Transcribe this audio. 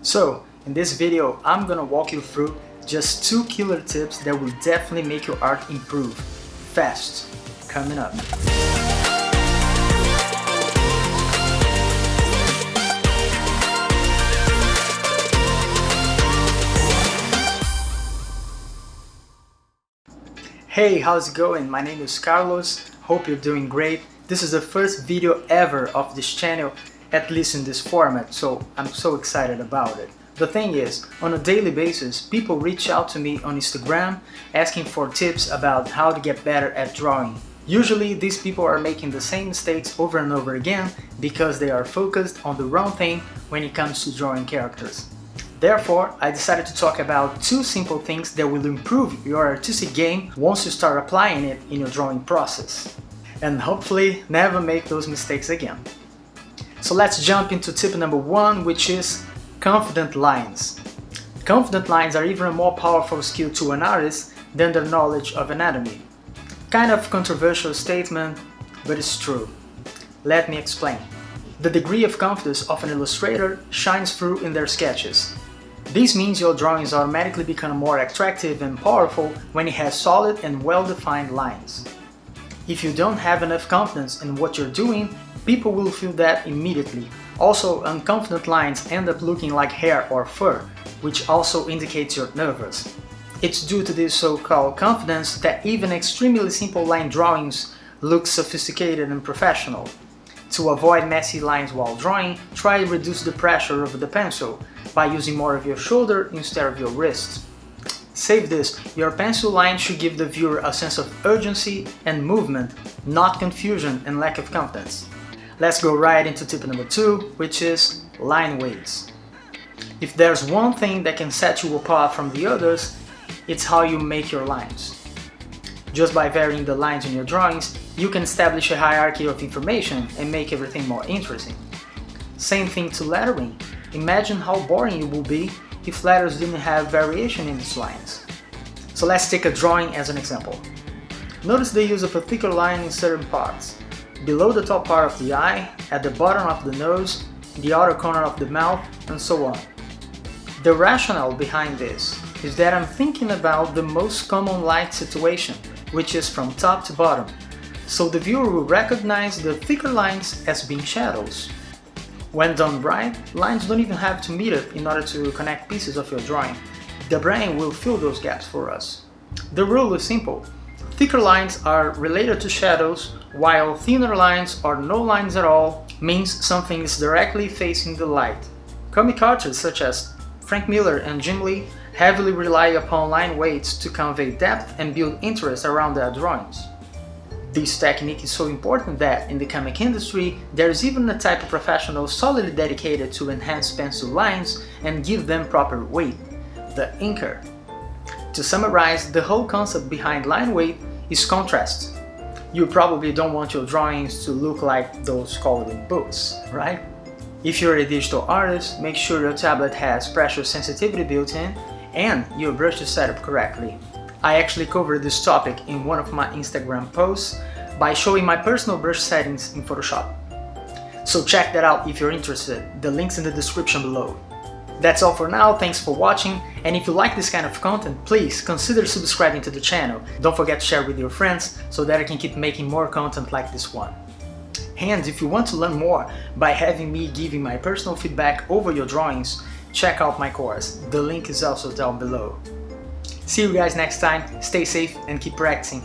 So, in this video, I'm gonna walk you through just 2 killer tips that will definitely make your art improve fast. Coming up. Hey, how's it going? My name is Carlos. Hope you're doing great. This is the first video ever of this channel, at least in this format, so I'm so excited about it. The thing is, on a daily basis, people reach out to me on Instagram asking for tips about how to get better at drawing. Usually, these people are making the same mistakes over and over again because they are focused on the wrong thing when it comes to drawing characters. Therefore, I decided to talk about 2 simple things that will improve your artistic game once you start applying it in your drawing process. And hopefully, never make those mistakes again. So let's jump into tip number 1, which is confident lines. Confident lines are even a more powerful skill to an artist than their knowledge of anatomy. Kind of controversial statement, but it's true. Let me explain. The degree of confidence of an illustrator shines through in their sketches. This means your drawings automatically become more attractive and powerful when it has solid and well-defined lines. If you don't have enough confidence in what you're doing, people will feel that immediately. Also, unconfident lines end up looking like hair or fur, which also indicates you're nervous. It's due to this so-called confidence that even extremely simple line drawings look sophisticated and professional. To avoid messy lines while drawing, try to reduce the pressure of the pencil by using more of your shoulder instead of your wrist. Save this, your pencil line should give the viewer a sense of urgency and movement, not confusion and lack of confidence. Let's go right into tip number 2, which is line weights. If there's one thing that can set you apart from the others, it's how you make your lines. Just by varying the lines in your drawings, you can establish a hierarchy of information and make everything more interesting. Same thing to lettering. Imagine how boring it would be if letters didn't have variation in its lines. So let's take a drawing as an example. Notice the use of a thicker line in certain parts. Below the top part of the eye, at the bottom of the nose, the outer corner of the mouth, and so on. The rationale behind this is that I'm thinking about the most common light situation, which is from top to bottom, so the viewer will recognize the thicker lines as being shadows. When done right, lines don't even have to meet up in order to connect pieces of your drawing. The brain will fill those gaps for us. The rule is simple. Thicker lines are related to shadows, while thinner lines or no lines at all means something is directly facing the light. Comic artists such as Frank Miller and Jim Lee heavily rely upon line weights to convey depth and build interest around their drawings. This technique is so important that in the comic industry, there is even a type of professional solely dedicated to enhance pencil lines and give them proper weight, the inker. To summarize, the whole concept behind line weight is contrast. You probably don't want your drawings to look like those coloring books, right? If you're a digital artist, make sure your tablet has pressure sensitivity built in and your brush is set up correctly. I actually covered this topic in one of my Instagram posts by showing my personal brush settings in Photoshop. So check that out if you're interested, the link's in the description below. That's all for now, thanks for watching, and if you like this kind of content, please consider subscribing to the channel. Don't forget to share with your friends so that I can keep making more content like this one. And if you want to learn more by having me giving my personal feedback over your drawings, check out my course, the link is also down below. See you guys next time, stay safe and keep practicing.